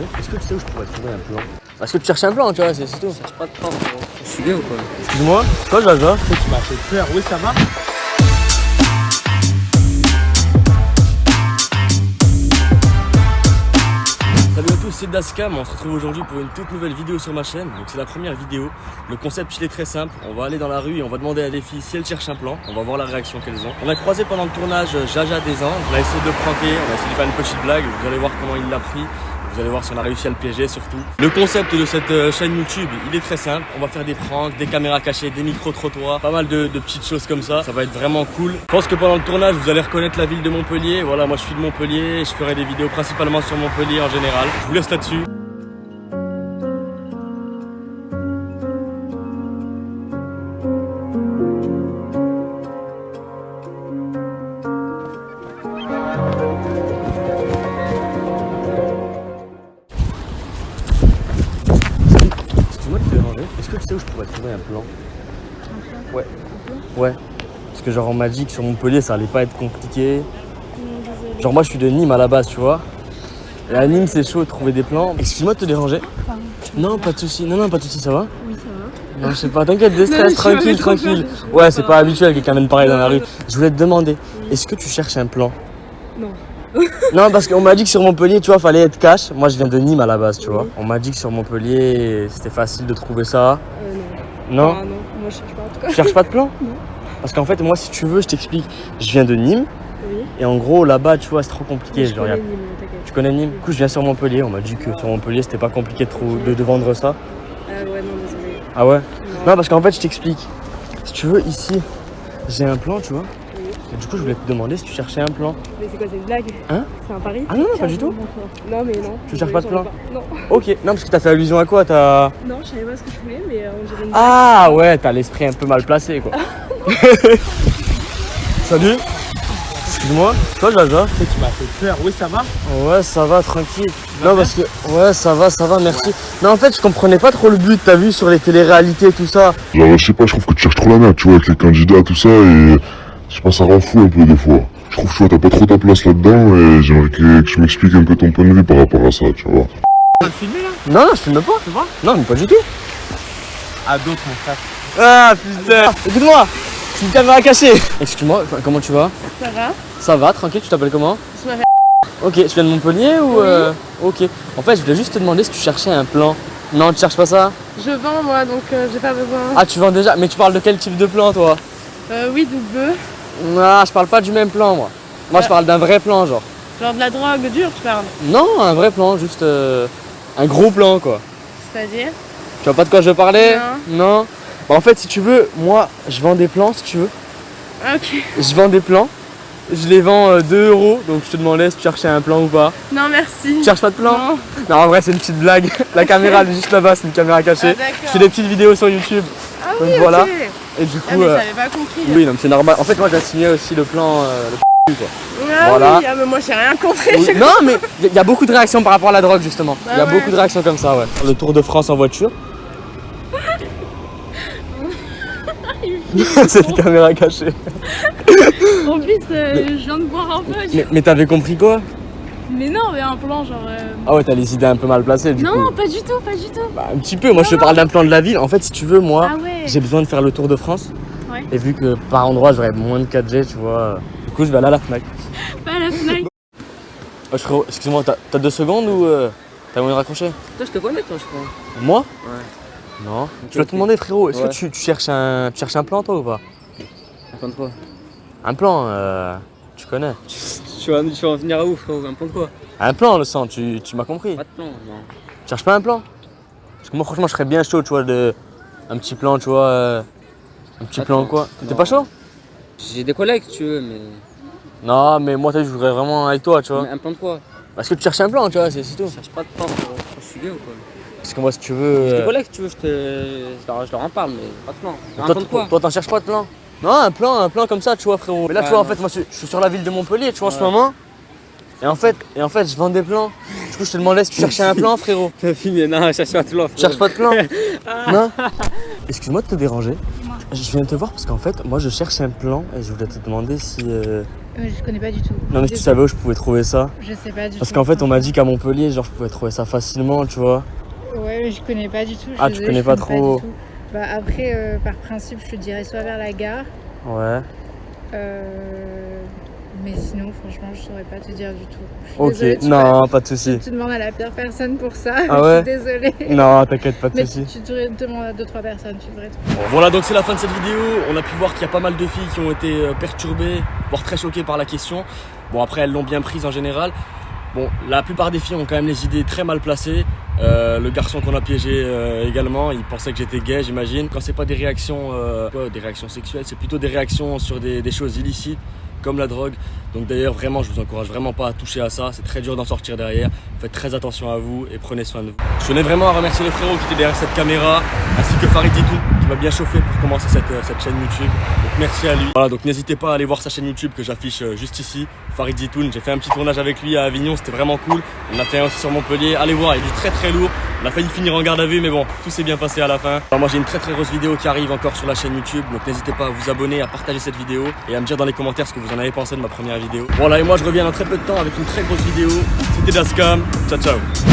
déranger. Est-ce que tu sais où je pourrais trouver un plan? Est-ce que tu cherches un plan, tu vois, c'est tout. Je cherche pas de plan, je suis bien ou quoi? Excuse-moi, toi Jaja, Tu m'as fait peur, oui ça va? Salut à tous, c'est Dascam, on se retrouve aujourd'hui pour une toute nouvelle vidéo sur ma chaîne. Donc c'est la première vidéo. Le concept il est très simple, on va aller dans la rue et on va demander à des filles si elles cherchent un plan. On va voir la réaction qu'elles ont. On a croisé pendant le tournage Jaja des Anges, on a essayé de le pranker, on a essayé de faire une petite blague. Vous allez voir comment il l'a pris. Vous allez voir si on a réussi à le piéger surtout. Le concept de cette chaîne YouTube, il est très simple. On va faire des pranks, des caméras cachées, des micro-trottoirs, pas mal de petites choses comme ça. Ça va être vraiment cool. Je pense que pendant le tournage, vous allez reconnaître la ville de Montpellier. Voilà, moi je suis de Montpellier. Je ferai des vidéos principalement sur Montpellier en général. Je vous laisse là-dessus. Est-ce que tu sais où je pourrais trouver un plan? Ouais. Ouais. Parce que genre on m'a dit que sur Montpellier ça allait pas être compliqué. Genre moi je suis de Nîmes à la base, tu vois. Et à Nîmes c'est chaud de trouver des plans. Excuse-moi de te déranger. Non, pas de soucis. Non, pas de soucis, ça va? Oui, ça va. Non, je sais pas, t'inquiète, de stress, tranquille. Ouais, c'est pas habituel quelqu'un vienne parler dans la rue. Je voulais te demander, est-ce que tu cherches un plan? Non. Non, parce qu'on m'a dit que sur Montpellier, tu vois, fallait être cash. Moi, je viens de Nîmes à la base, tu vois. On m'a dit que sur Montpellier, c'était facile de trouver ça. Non. Non? Ah, non, moi je cherche pas en tout cas. Tu cherches pas de plan? Non. Parce qu'en fait, moi, si tu veux, je t'explique. Je viens de Nîmes. Oui. Et en gros, là-bas, tu vois, c'est trop compliqué. Je connais Nîmes, t'inquiète. Tu connais Nîmes? Du coup, je viens sur Montpellier. On m'a dit que sur Montpellier, c'était pas compliqué de vendre ça. Ah ouais, non, désolé. Ah ouais? Non. Non, parce qu'en fait, je t'explique. Si tu veux, ici, j'ai un plan, tu vois. Oui. Et du coup, je voulais te demander si tu cherchais un plan. Mais c'est quoi, c'est une blague? Hein? C'est un pari? Ah non, pas du tout. Non, mais non. Tu cherches pas de plan? Non. Ok, non, parce que t'as fait allusion à quoi? T'as. Non, je savais pas ce que je voulais, mais on dirait une blague. Ah ouais, t'as l'esprit un peu mal placé, quoi. Salut. Excuse-moi, toi Jaja? Tu m'as fait peur, oui ça va? Ouais, ça va, tranquille. Non, parce que. Ouais, ça va, merci. Non, en fait, je comprenais pas trop le but, t'as vu, sur les téléréalités et tout ça. Genre, je sais pas, je trouve que tu cherches trop la merde, tu vois, avec les candidats, tout ça, et je sais pas, ça rend fou un peu des fois. Je trouve, tu vois, t'as pas trop ta place là-dedans, et j'aimerais que tu m'expliques un peu ton point de vue par rapport à ça, tu vois. Tu vas me filmer là? Non, je filme pas. Tu vois? Non, mais pas du tout. À d'autres mon frère. Ah, putain. Écoute-moi, c'est une caméra cachée. Excuse-moi, comment tu vas? Ça va? Ça va, tranquille, tu t'appelles comment? Je m'appelle. Ok, tu viens de Montpellier ou Oui. Ok. En fait, je voulais juste te demander si tu cherchais un plan. Non, tu cherches pas ça? Je vends moi, donc j'ai pas besoin. Ah, tu vends déjà? Mais tu parles de quel type de plan, toi? Oui, double. Non, je parle pas du même plan, moi. Moi, je parle d'un vrai plan, genre. Genre de la drogue dure, tu parles. Non, un vrai plan, juste un gros plan, quoi. C'est-à-dire? Tu vois pas de quoi je parlais? Non. Bah, en fait, si tu veux, moi, je vends des plans, si tu veux. Ah, ok. Je vends des plans. Je les vends 2 €, donc je te demandais si tu cherchais un plan ou pas. Non, merci. Tu cherches pas de plan? Non. Non, en vrai, c'est une petite blague. La caméra, elle est juste là-bas, c'est une caméra cachée. Ah, d'accord. Je fais des petites vidéos sur YouTube. Ah Donc oui, voilà. ok. Et du Ah, coup, mais j'avais pas compris. oui, non, mais c'est normal. En fait, moi, j'ai signé aussi le plan, quoi. Ah Voilà. oui, ah, mais moi j'ai rien compris. Oui. Non, mais il y a beaucoup de réactions par rapport à la drogue, justement. Il y a Bah beaucoup ouais. de réactions comme ça, ouais. Le Tour de France en voiture. C'est une caméra cachée. En plus, je viens de boire un peu. Mais t'avais compris quoi? Mais non, mais un plan genre. Ah ouais, t'as les idées un peu mal placées, du coup. Non, pas du tout, pas du tout. Bah, un petit peu. Moi, je te parle d'un plan de la ville. En fait, si tu veux, moi, Ah ouais. j'ai besoin de faire le Tour de France. Ouais. Et vu que par endroit, j'aurais moins de 4G, tu vois. Du coup, je vais aller à la Fnac. Pas la Fnac. Oh, frérot, excuse-moi, t'as 2 secondes ou t'as moyen de raccrocher? Toi je te connais toi je crois. Moi? Ouais. Non. Je vais te demander, frérot, est-ce Ouais. que tu cherches un plan, toi, ou pas? Un plan de quoi? Un plan, tu connais. Tu vas en venir à où frérot? Un plan de quoi? Un plan, le sang, tu m'as compris. Pas de plan, non. Tu cherches pas un plan? Parce que moi, franchement, je serais bien chaud, tu vois, un petit plan, tu vois. Un petit Pas de plan plan. quoi? T'es Non. pas chaud? J'ai des collègues si tu veux, mais. Non, mais moi, t'as vu, je voudrais vraiment avec toi, tu vois. Mais un plan de quoi? Parce que tu cherches un plan, tu vois, c'est tout. Je cherche pas de plan frérot. Je suis bien ou quoi? Parce que moi, si tu veux. J'ai des collègues si tu veux, je leur en parle, mais pas de plan. Un Toi, plan de quoi? toi, t'en cherches pas de plan? Non, un plan comme ça, tu vois, frérot. Mais là, tu Ouais, vois, en non. fait, moi, je suis sur la ville de Montpellier, tu vois, en ce Ouais. moment. Et en fait, je vends des plans. Du coup, je te demandais si tu cherchais un plan, frérot. T'as filmé, non, je cherche pas de plan. Tu cherches pas de plan? Non? Excuse-moi de te déranger. Je viens te voir parce qu'en fait, moi, je cherche un plan et je voulais te demander si Je connais pas du tout. Non mais si tu savais où je pouvais trouver ça. Je sais pas du tout. Parce qu'en fait on m'a dit qu'à Montpellier, genre je pouvais trouver ça facilement, tu vois. Ouais, mais je connais pas du tout. Ah, tu connais pas trop. du tout. Bah après, par principe, je te dirais soit vers la gare. Ouais. Mais sinon, franchement, je saurais pas te dire du tout. Je suis Ok, désolée, non, pas de soucis. tu demandes à la pire personne pour ça. Ah ouais? Je suis désolée. Non, t'inquiète, pas de Mais soucis. tu devrais demander à 2-3 personnes, tu devrais trouver. Bon, voilà, donc c'est la fin de cette vidéo. On a pu voir qu'il y a pas mal de filles qui ont été perturbées, voire très choquées par la question. Bon, après, elles l'ont bien prise en général. Bon, la plupart des filles ont quand même les idées très mal placées. Le garçon qu'on a piégé également, il pensait que j'étais gay, j'imagine. Quand c'est pas des réactions, des réactions sexuelles, c'est plutôt des réactions sur des choses illicites, comme la drogue. Donc d'ailleurs, vraiment, je vous encourage vraiment pas à toucher à ça. C'est très dur d'en sortir derrière. Faites très attention à vous et prenez soin de vous. Je tenais vraiment à remercier les frérots qui étaient derrière cette caméra, ainsi que Farid Zitoun qui m'a bien chauffé pour commencer cette chaîne YouTube. Donc merci à lui. Voilà, donc n'hésitez pas à aller voir sa chaîne YouTube que j'affiche juste ici. Farid Zitoun, j'ai fait un petit tournage avec lui à Avignon, c'était vraiment cool. On a fait un aussi sur Montpellier. Allez voir, il est très très lourd. On a failli finir en garde à vue, mais bon, tout s'est bien passé à la fin. Alors moi j'ai une très très grosse vidéo qui arrive encore sur la chaîne YouTube, donc n'hésitez pas à vous abonner, à partager cette vidéo et à me dire dans les commentaires ce que vous en avez pensé de ma première vidéo. Voilà, et moi je reviens dans très peu de temps avec une très grosse vidéo. C'était Dascam, ciao ciao.